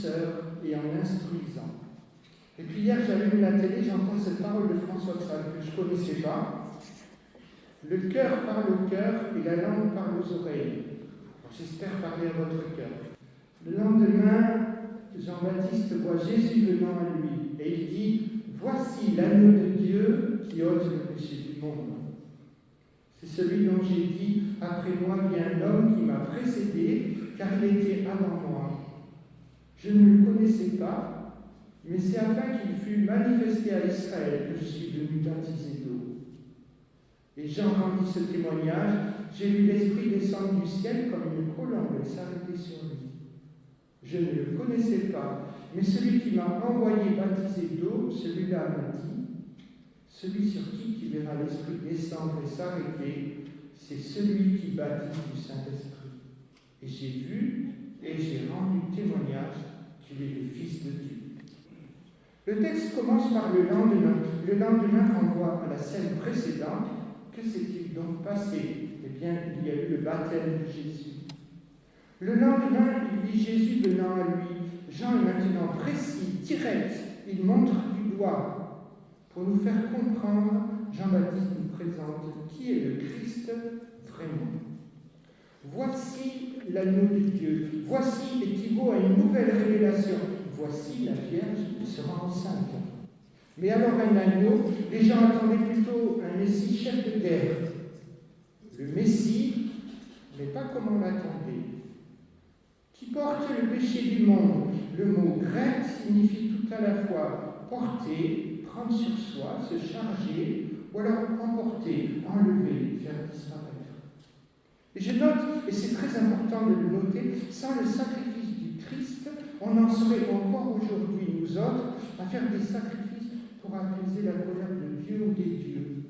douceur et en instruisant. Et puis hier, j'allume la télé, j'entends cette parole de François de Sales que je ne connaissais pas. Le cœur parle au cœur et la langue parle aux oreilles. J'espère parler à votre cœur. Le lendemain, Jean-Baptiste voit Jésus venant à lui et il dit « Voici l'agneau de Dieu qui ôte le péché du monde. » C'est celui dont j'ai dit « Après moi vient l'homme qui m'a précédé, car il était avant moi. » Je ne le connaissais pas, mais c'est afin qu'il fût manifesté à Israël que je suis venu baptiser d'eau. Et Jean rendit ce témoignage, j'ai vu l'Esprit descendre du ciel comme une colombe et s'arrêter sur lui. Je ne le connaissais pas, mais celui qui m'a envoyé baptiser d'eau, celui-là m'a dit, celui sur qui tu verras l'Esprit descendre et s'arrêter, c'est celui qui baptise du Saint-Esprit. Et j'ai vu et j'ai rendu témoignage qu'il est le Fils de Dieu. Le texte commence par le lendemain. Le lendemain renvoie à la scène précédente. Que s'est-il donc passé? Eh bien, il y a eu le baptême de Jésus. Le lendemain, il vit Jésus venant à lui. Jean est maintenant précis, direct. Il montre du doigt. Pour nous faire comprendre, Jean-Baptiste nous présente qui est le Christ vraiment. Voici l'agneau de Dieu. Voici équivaut à une nouvelle révélation. Voici la Vierge qui sera enceinte. Mais alors un agneau, les gens attendaient plutôt un Messie chef de guerre. Le Messie, mais pas comme on l'attendait. Qui porte le péché du monde. Le mot grec signifie tout à la fois porter, prendre sur soi, se charger, ou alors emporter, enlever, faire disparaître. Et je note, et c'est très important de le noter, sans le sacrifice du Christ, on en serait encore aujourd'hui, nous autres, à faire des sacrifices pour apaiser la colère de Dieu ou des dieux,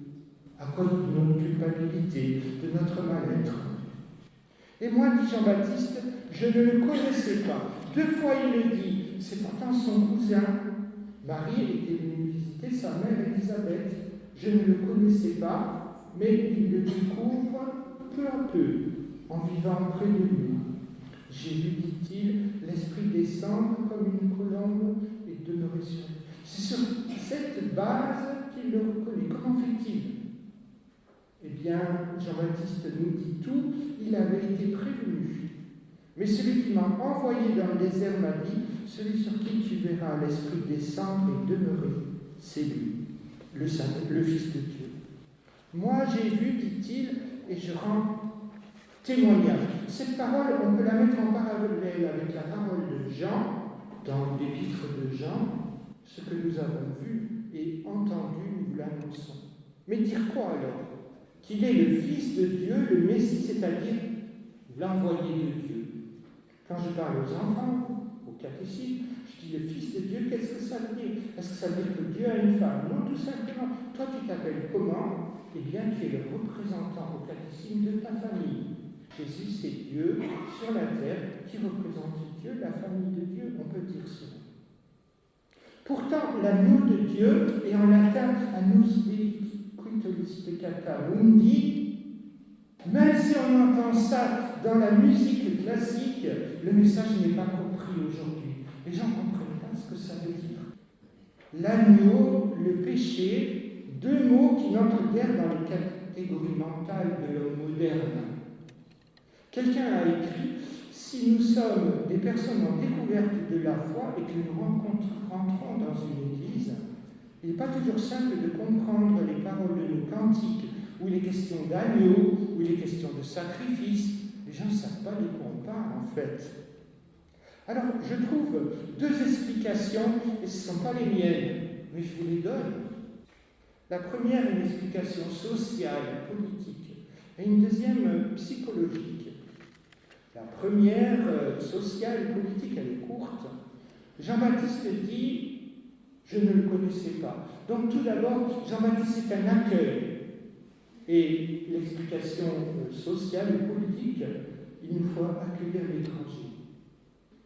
à cause de notre culpabilité, de notre mal-être. Et moi, dit Jean-Baptiste, je ne le connaissais pas. 2 fois il le dit, c'est pourtant son cousin. Marie était venue visiter sa mère Élisabeth. Je ne le connaissais pas, mais il le découvre peu à peu, en vivant près de lui. J'ai vu, dit-il, l'Esprit descendre comme une colombe et demeurer sur lui. C'est sur cette base qu'il le reconnaît. Comment fait-il? Eh bien, Jean-Baptiste nous dit tout, il avait été prévenu. Mais celui qui m'a envoyé dans le désert m'a dit, celui sur qui tu verras l'Esprit descendre et demeurer, c'est lui, le Fils de Dieu. Moi, j'ai vu, dit-il, et je rends témoignage. Cette parole, on peut la mettre en parallèle avec la parole de Jean, dans l'épître de Jean, ce que nous avons vu et entendu, nous l'annonçons. Mais dire quoi alors? Qu'il est le Fils de Dieu, le Messie, c'est-à-dire l'envoyé de Dieu. Quand je parle aux enfants, au catéchisme, je dis le Fils de Dieu, qu'est-ce que ça veut dire? Est-ce que ça veut dire que Dieu a une femme? Non, tout simplement. Toi, tu t'appelles comment? Eh bien, tu es le représentant au catéchisme de ta famille. Jésus, c'est Dieu sur la terre qui représente Dieu, la famille de Dieu, on peut dire cela. Pourtant, l'agneau de Dieu, et en latin, annus Dei quintulis peccata mundi, même si on entend ça dans la musique classique, le message n'est pas compris aujourd'hui. Les gens ne comprennent pas ce que ça veut dire. L'agneau, le péché, 2 mots qui n'entrent guère dans les catégories mentales de l'homme moderne. Quelqu'un a écrit, si nous sommes des personnes en découverte de la foi et que nous rentrons dans une église, il n'est pas toujours simple de comprendre les paroles de nos cantiques, où il est question d'agneau, où il est question de sacrifice. Les gens ne savent pas de quoi on parle en fait. Alors, je trouve 2 explications, et ce ne sont pas les miennes, mais je vous les donne. La première est une explication sociale, politique, et une deuxième psychologique. La première, sociale et politique, elle est courte. Jean-Baptiste dit, je ne le connaissais pas. Donc tout d'abord, Jean-Baptiste est un accueil. Et l'explication sociale et politique, il nous faut accueillir l'étranger.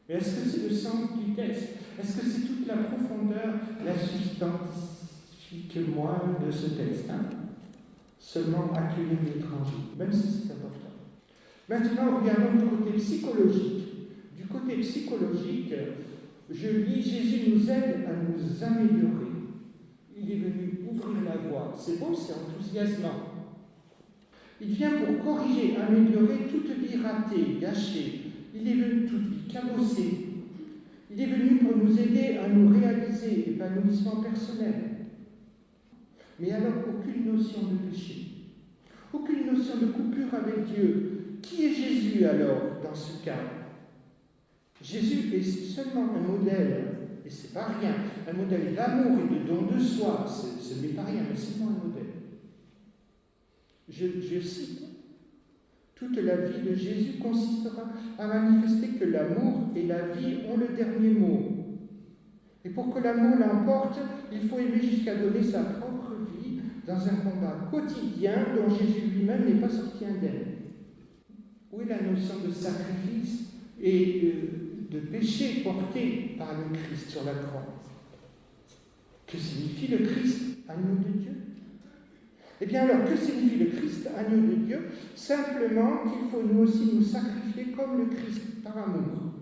Mais est-ce que c'est le centre du texte? Est-ce que c'est toute la profondeur, la substantifique moelle de ce texte, Seulement accueillir l'étranger, même si c'est important. Maintenant, regardons du côté psychologique. Du côté psychologique, Je lis, Jésus nous aide à nous améliorer. Il est venu ouvrir la voie. C'est beau, c'est enthousiasmant. Il vient pour corriger, améliorer toute vie ratée, gâchée. Il est venu toute vie cabossée. Il est venu pour nous aider à nous réaliser épanouissement personnel. Mais alors, aucune notion de péché, aucune notion de coupure avec Dieu. Qui est Jésus alors dans ce cas? Jésus est seulement un modèle, et c'est pas rien, un modèle d'amour et de don de soi, ce n'est pas rien, mais seulement un modèle. Je cite, toute la vie de Jésus consistera à manifester que l'amour et la vie ont le dernier mot. Et pour que l'amour l'emporte, il faut aimer jusqu'à donner sa propre vie dans un combat quotidien dont Jésus lui-même n'est pas sorti indemne. Où est la notion de sacrifice et de péché porté par le Christ sur la croix? Que signifie le Christ, agneau de Dieu? Eh bien alors, que signifie le Christ, agneau de Dieu? Simplement qu'il faut nous aussi nous sacrifier comme le Christ, par amour.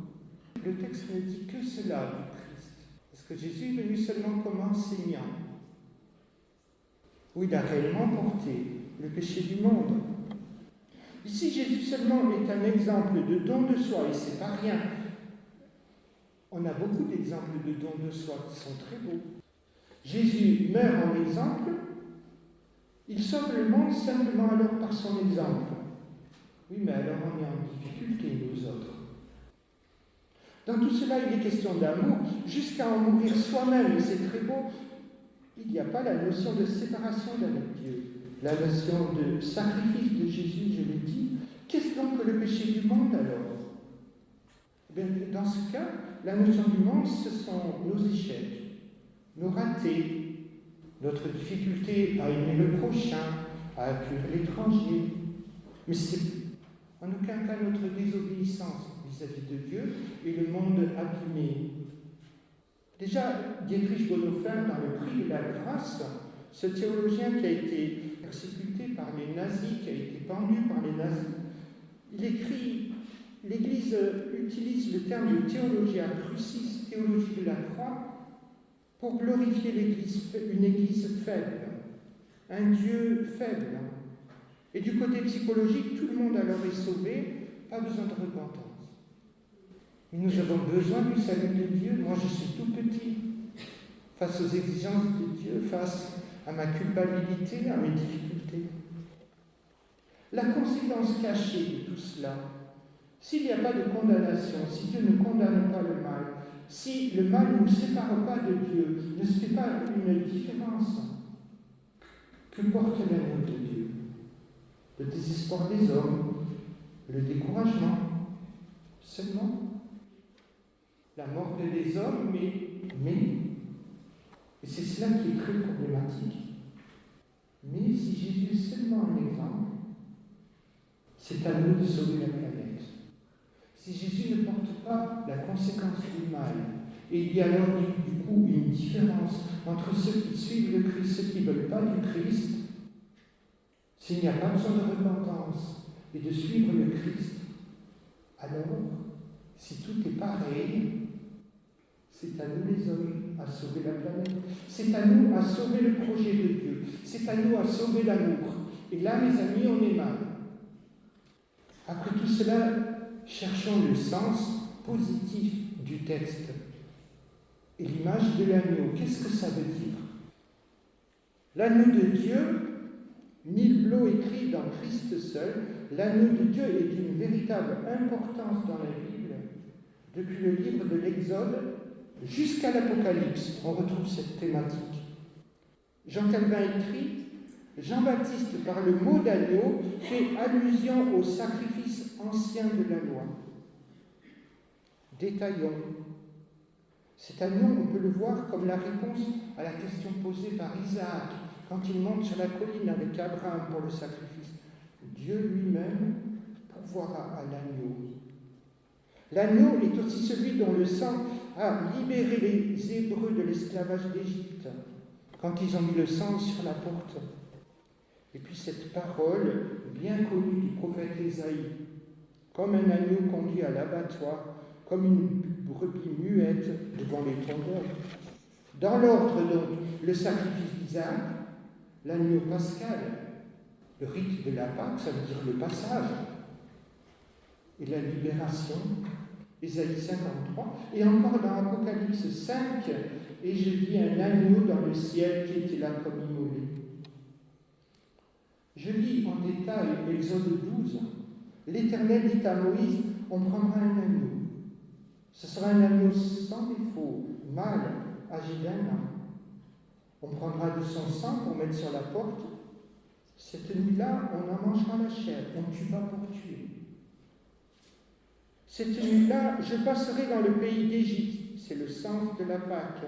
Le texte ne dit que cela du Christ. Parce que Jésus est venu seulement comme enseignant, où il a réellement porté le péché du monde. Ici, Jésus seulement est un exemple de don de soi, et c'est pas rien. On a beaucoup d'exemples de dons de soi qui sont très beaux. Jésus meurt en exemple, il sauve le monde simplement alors par son exemple. Oui, mais alors on est en difficulté, nous autres. Dans tout cela, il est question d'amour, jusqu'à en mourir soi-même, et c'est très beau. Il n'y a pas la notion de séparation d'avec Dieu, la notion de sacrifice de Jésus, je l'ai dit. Qu'est-ce donc que le péché du monde alors? Bien, dans ce cas, la notion du monde, ce sont nos échecs, nos ratés, notre difficulté à aimer le prochain, à accueillir l'étranger. Mais c'est en aucun cas notre désobéissance vis-à-vis de Dieu et le monde abîmé. Déjà, Dietrich Bonhoeffer, dans le Prix de la grâce, ce théologien qui a été persécuté par les nazis, qui a été pendu par les nazis, il écrit: l'Église utilise le terme de théologia crucis, théologie de la croix, pour glorifier une Église faible, un Dieu faible. Et du côté psychologique, tout le monde alors est sauvé, pas besoin de repentance. Mais nous avons besoin du salut de Dieu. Moi, je suis tout petit face aux exigences de Dieu, face à ma culpabilité, à mes difficultés. La conséquence cachée de tout cela, s'il n'y a pas de condamnation, si Dieu ne condamne pas le mal, si le mal ne nous sépare pas de Dieu, ne se fait pas une différence, que porte l'agneau de Dieu? Le désespoir des hommes, le découragement, seulement la mort des hommes, mais, et c'est cela qui est très problématique, mais si Jésus est seulement un exemple, c'est à nous de sauver la planète. Si Jésus ne porte pas la conséquence du mal, et il y a alors du coup une différence entre ceux qui suivent le Christ et ceux qui ne veulent pas du Christ, s'il n'y a pas besoin de repentance et de suivre le Christ, alors, si tout est pareil, c'est à nous les hommes à sauver la planète, c'est à nous à sauver le projet de Dieu, c'est à nous à sauver l'amour. Et là, mes amis, on est mal. Après tout cela, cherchons le sens positif du texte et l'image de l'agneau. Qu'est-ce que ça veut dire? L'agneau de Dieu, Neil Blow écrit dans Christ seul, l'agneau de Dieu est d'une véritable importance dans la Bible. Depuis le livre de l'Exode jusqu'à l'Apocalypse, on retrouve cette thématique. Jean Calvin écrit: Jean-Baptiste, par le mot d'agneau, fait allusion au sacrifice ancien de la loi. Détaillons. Cet agneau, on peut le voir comme la réponse à la question posée par Isaac quand il monte sur la colline avec Abraham pour le sacrifice. Dieu lui-même pourvoira à l'agneau. L'agneau est aussi celui dont le sang a libéré les Hébreux de l'esclavage d'Égypte, quand ils ont mis le sang sur la porte. Et puis cette parole bien connue du prophète Ésaïe: comme un agneau conduit à l'abattoir, comme une brebis muette devant les tondeurs. Dans l'ordre, donc, le sacrifice d'Isaac, l'agneau pascal, le rite de la Pâque, ça veut dire le passage, et la libération, Ésaïe 53, et encore dans Apocalypse 5, et je vis un agneau dans le ciel qui était là comme immolé. Je lis en détail Exode 12. L'Éternel dit à Moïse, on prendra un agneau. Ce sera un agneau sans défaut, mâle, âgé d'1 an. On prendra de son sang pour mettre sur la porte. Cette nuit-là, on en mangera la chair, on tuera pour tuer. Cette nuit-là, je passerai dans le pays d'Égypte, c'est le sens de la Pâque,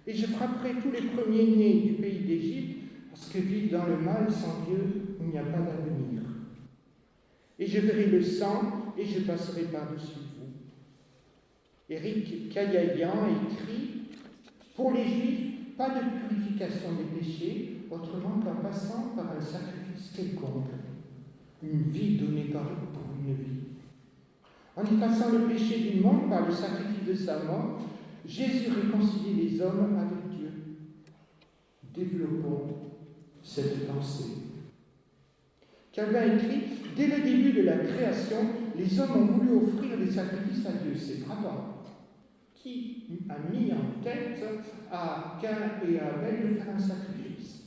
et je frapperai tous les premiers-nés du pays d'Égypte, parce que vivre dans le mal sans Dieu, il n'y a pas d'avenir. Et je verrai le sang, et je passerai par-dessus vous. Éric Caillayan écrit, pour les Juifs, pas de purification des péchés, autrement qu'en passant par un sacrifice quelconque, une vie donnée pour une vie. En effaçant le péché du monde par le sacrifice de sa mort, Jésus réconcilie les hommes avec Dieu. Développons cette pensée. Calvin écrit, dès le début de la création, les hommes ont voulu offrir des sacrifices à Dieu. C'est frappant. Qui a mis en tête à Cain et à Abel de faire un sacrifice?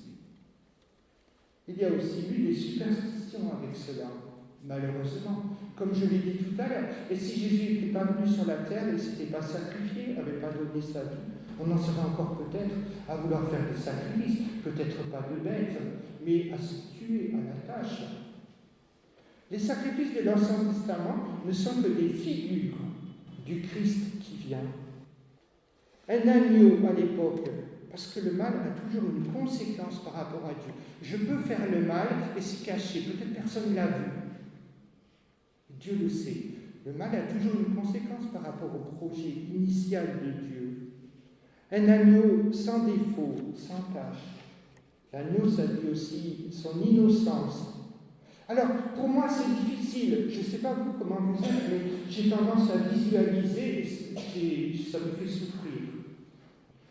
Il y a aussi eu des superstitions avec cela, malheureusement. Comme je l'ai dit tout à l'heure, et si Jésus n'était pas venu sur la terre, il ne s'était pas sacrifié, n'avait pas donné sa vie, on en serait encore peut-être à vouloir faire des sacrifices, peut-être pas de bêtes, mais à se tuer à la tâche. Les sacrifices de l'Ancien Testament ne sont que des figures du Christ qui vient. Un agneau à l'époque, parce que le mal a toujours une conséquence par rapport à Dieu. Je peux faire le mal et s'y cacher, peut-être personne ne l'a vu. Dieu le sait. Le mal a toujours une conséquence par rapport au projet initial de Dieu. Un agneau sans défaut, sans tache. L'agneau, ça dit aussi son innocence. Alors, pour moi, c'est difficile. Je ne sais pas vous comment vous êtes, mais j'ai tendance à visualiser et ça me fait souffrir.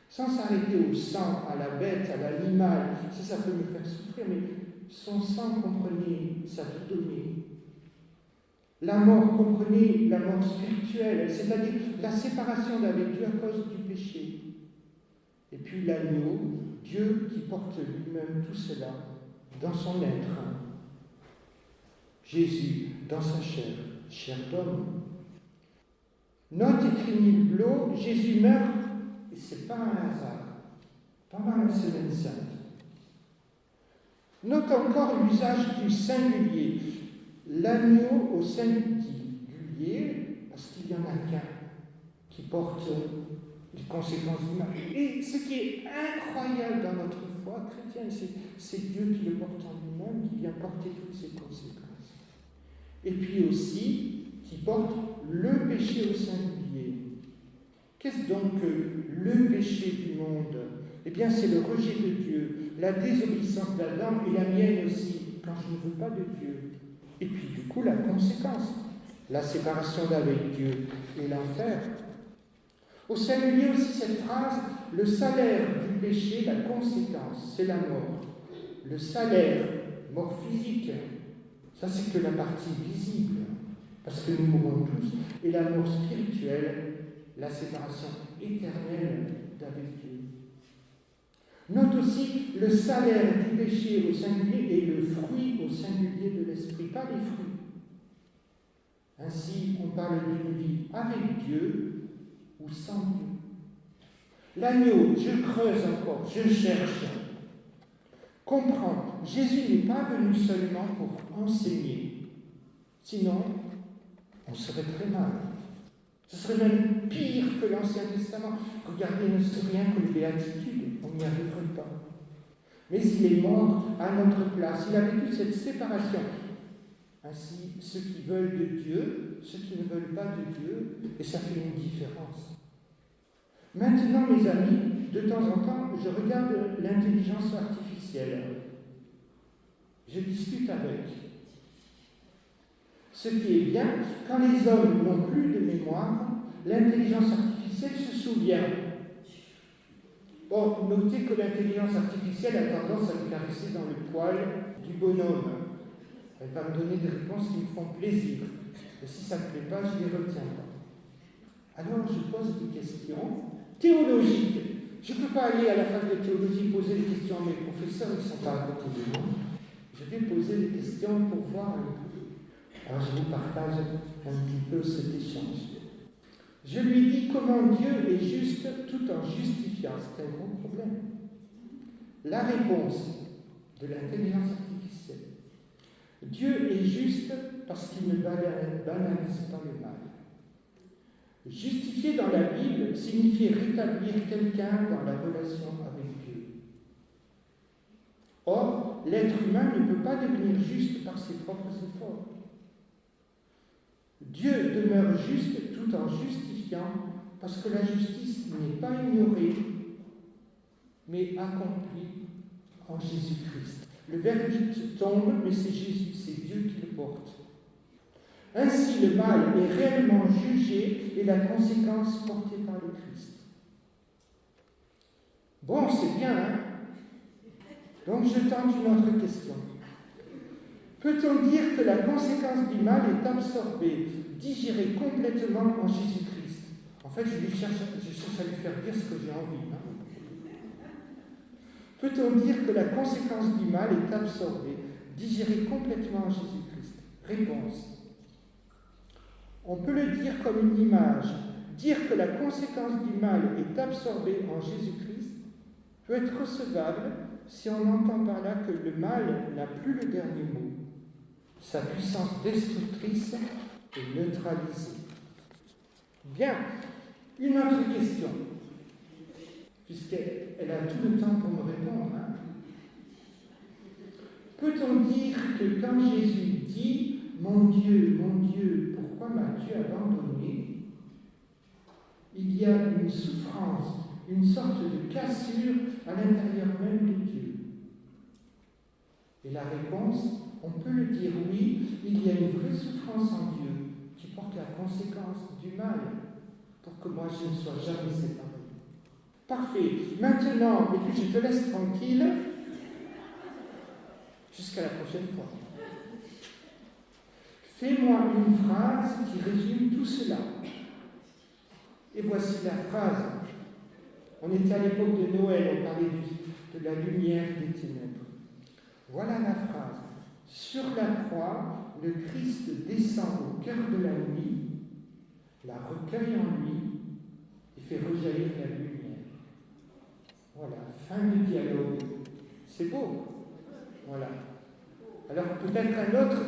Sans s'arrêter au sang, à la bête, à l'animal, ça peut me faire souffrir, mais son sang, comprenez, sa vie donnée. La mort, comprenez, la mort spirituelle, c'est-à-dire la séparation d'avec Dieu à cause du péché. Et puis l'agneau, Dieu qui porte lui-même tout cela dans son être. Jésus dans sa chair d'homme. Note écrit Milblot, Jésus meurt, et ce n'est pas un hasard, pendant la Semaine Sainte. Note encore l'usage du singulier. L'agneau au singulier, parce qu'il n'y en a qu'un qui porte les conséquences du mal. Et ce qui est incroyable dans notre foi chrétienne, c'est Dieu qui le porte en lui-même, qui vient porter toutes ces conséquences. Et puis aussi, qui porte le péché au singulier. Qu'est-ce donc que le péché du monde? Eh bien, c'est le rejet de Dieu, la désobéissance d'Adam et la mienne aussi, quand je ne veux pas de Dieu. Et puis du coup, la conséquence, la séparation d'avec Dieu et l'enfer. Au singulier aussi cette phrase, le salaire du péché, la conséquence, c'est la mort. Le salaire, mort physique, ça c'est que la partie visible, parce que nous mourrons tous. Et la mort spirituelle, la séparation éternelle d'avec Dieu. Note aussi le salaire du péché au singulier et le fruit au singulier de l'esprit, pas les fruits. Ainsi, on parle d'une vie avec Dieu ou sans Dieu. L'agneau, je creuse encore, je cherche. Comprends, Jésus n'est pas venu seulement pour enseigner. Sinon, on serait très mal. Ce serait même pire que l'Ancien Testament. Regardez, ne serait rien que les béatitudes, on n'y arriverait pas. Mais il est mort à notre place. Il a vécu cette séparation. Ainsi, ceux qui veulent de Dieu, ceux qui ne veulent pas de Dieu, et ça fait une différence. Maintenant, mes amis, de temps en temps, je regarde l'intelligence artificielle. Je discute avec. Ce qui est bien, quand les hommes n'ont plus de mémoire, l'intelligence artificielle se souvient. Bon, notez que l'intelligence artificielle a tendance à me caresser dans le poil du bonhomme. Elle va me donner des réponses qui me font plaisir. Et si ça ne me plaît pas, je ne les retiens pas. Alors je pose des questions théologiques. Je ne peux pas aller à la fac de théologie poser des questions à mes professeurs, ils ne sont pas à côté de moi. Je vais poser des questions pour voir un peu. Alors je vous partage un petit peu cet échange. Je lui dis comment Dieu est juste tout en justifiant. C'est un gros problème. La réponse de l'intelligence artificielle. Dieu est juste parce qu'il ne banalise pas le mal. Justifier dans la Bible signifie rétablir quelqu'un dans la relation avec Dieu. Or, l'être humain ne peut pas devenir juste par ses propres efforts. Dieu demeure juste tout en justifiant parce que la justice n'est pas ignorée, mais accomplie en Jésus-Christ. Le verdict tombe, mais c'est Jésus, c'est Dieu qui le porte. Ainsi, le mal est réellement jugé et la conséquence portée par le Christ. Bon, c'est bien, hein? Donc je tente une autre question. Peut-on dire que la conséquence du mal est absorbée, digérée complètement en Jésus-Christ? En fait, je cherche à lui faire dire ce que j'ai envie. Hein? Peut-on dire que la conséquence du mal est absorbée, digérée complètement en Jésus-Christ? Réponse. On peut le dire comme une image. Dire que la conséquence du mal est absorbée en Jésus-Christ peut être recevable si on entend par là que le mal n'a plus le dernier mot. Sa puissance destructrice est neutralisée. Bien, une autre question, puisqu'elle a tout le temps pour me répondre. Hein. Peut-on dire que quand Jésus dit « Mon Dieu, pourquoi m'as-tu abandonné ?» il y a une souffrance, une sorte de cassure à l'intérieur même de Dieu. Et la réponse, on peut le dire oui, il y a une vraie souffrance en Dieu qui porte la conséquence du mal pour que moi je ne sois jamais séparé. Parfait. Maintenant, et puis je te laisse tranquille jusqu'à la prochaine fois. Fais-moi une phrase qui résume tout cela. Et voici la phrase. On était à l'époque de Noël, on parlait de la lumière des ténèbres. Voilà la phrase. Sur la croix, le Christ descend au cœur de la nuit, la recueille en lui et fait rejaillir la lumière. Voilà, fin du dialogue. C'est beau. Voilà. Alors peut-être un autre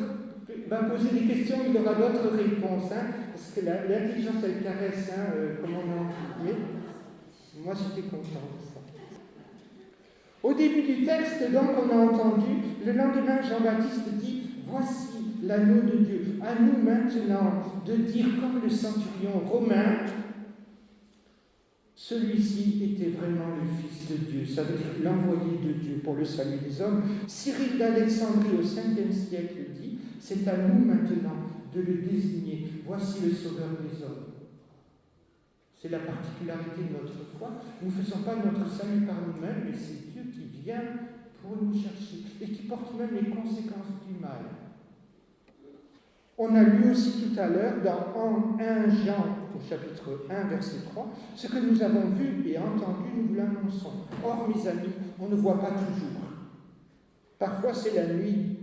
va poser des questions, il aura d'autres réponses, hein, parce que l'intelligence elle caresse, hein, comme on a entendu. Moi j'étais content de ça. Au début du texte, donc, on a entendu, le lendemain, Jean-Baptiste dit « Voici l'agneau de Dieu. » À nous maintenant de dire, comme le centurion romain, celui-ci était vraiment le Fils de Dieu, ça veut dire l'envoyé de Dieu pour le salut des hommes. Cyril d'Alexandrie au 5e siècle dit « C'est à nous maintenant de le désigner. Voici le Sauveur des hommes. » C'est la particularité de notre foi. Nous ne faisons pas notre salut par nous-mêmes, mais c'est Dieu qui vient pour nous chercher et qui porte même les conséquences du mal. On a lu aussi tout à l'heure dans 1 Jean au chapitre 1, verset 3, ce que nous avons vu et entendu, nous vous l'annonçons. Or, mes amis, on ne voit pas toujours. Parfois, c'est la nuit.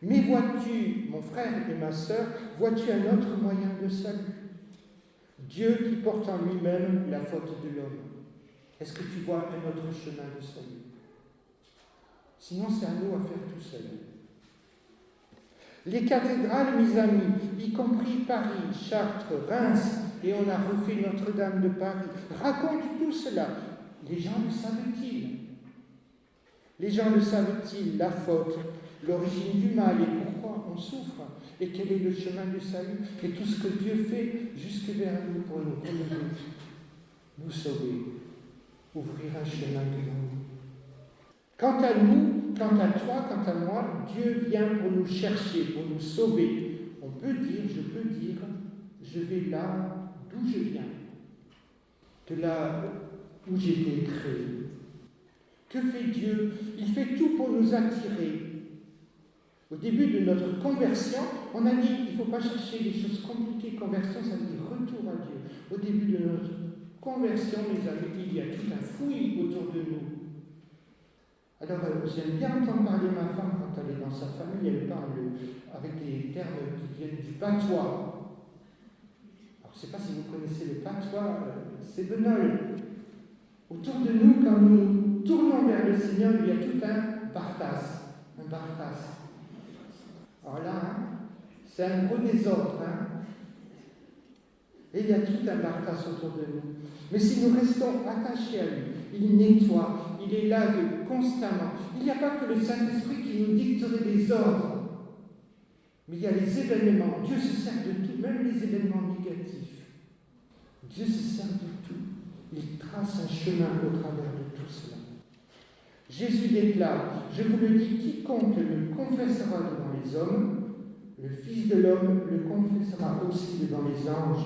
Mais vois-tu, mon frère et ma sœur, vois-tu un autre moyen de salut? Dieu qui porte en lui-même la faute de l'homme. Est-ce que tu vois un autre chemin de salut? Sinon, c'est à nous à faire tout seul. Les cathédrales, mes amis, y compris Paris, Chartres, Reims, et on a refait Notre-Dame de Paris, racontent tout cela. Les gens le savent-ils? Les gens le savent-ils, la faute, l'origine du mal et pourquoi on souffre? Et quel est le chemin du salut? Et tout ce que Dieu fait jusque vers nous pour nous sauver, ouvrir un chemin devant nous. Quant à nous, quant à toi, quant à moi, Dieu vient pour nous chercher, pour nous sauver. On peut dire, je peux dire, je vais là d'où je viens, de là où j'ai été créé. Que fait Dieu? Il fait tout pour nous attirer. Au début de notre conversion, on a dit il ne faut pas chercher les choses compliquées. Conversion, ça veut dire retour à Dieu. Au début de notre conversion, mes amis, il y a tout un fouillis autour de nous. Alors, j'aime bien entendre parler ma femme quand elle est dans sa famille, elle parle avec des termes qui viennent du patois. Alors, je ne sais pas si vous connaissez le patois, c'est Benol. Autour de nous, quand nous tournons vers le Seigneur, il y a tout un bartas. Un bartas. Alors là, c'est un gros désordre. Et il y a tout un bartas autour de nous. Mais si nous restons attachés à lui, il nettoie, il est là constamment. Il n'y a pas que le Saint-Esprit qui nous dicterait des ordres. Mais il y a les événements. Dieu se sert de tout, même les événements négatifs. Dieu se sert de tout. Il trace un chemin au travers de tout cela. Jésus déclare, je vous le dis, quiconque le confessera devant les hommes, le Fils de l'homme le confessera aussi devant les anges.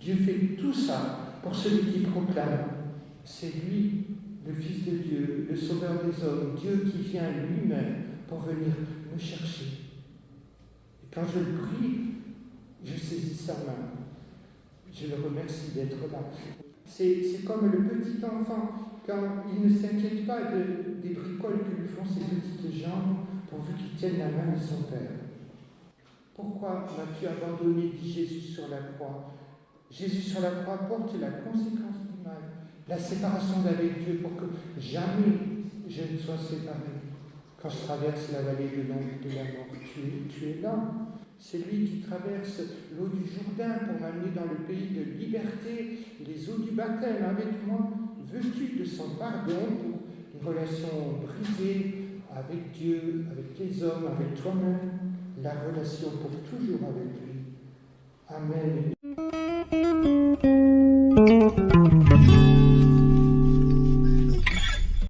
Dieu fait tout ça pour celui qui proclame. C'est lui, le Fils de Dieu, le Sauveur des hommes, Dieu qui vient lui-même pour venir me chercher. Et quand je le prie, je saisis sa main. Je le remercie d'être là. C'est comme le petit enfant, quand il ne s'inquiète pas des bricoles que lui font ses petites jambes, pourvu qu'il tienne la main de son Père. Pourquoi m'as-tu abandonné, dit Jésus sur la croix? Jésus sur la croix porte la conséquence du mal, la séparation d'avec Dieu, pour que jamais je ne sois séparé. Quand je traverse la vallée de l'ombre de la mort, tu es là. C'est lui qui traverse l'eau du Jourdain pour m'amener dans le pays de liberté, les eaux du baptême avec moi, vêtu de son pardon pour les relations brisées avec Dieu, avec les hommes, avec toi-même, la relation pour toujours avec lui. Amen.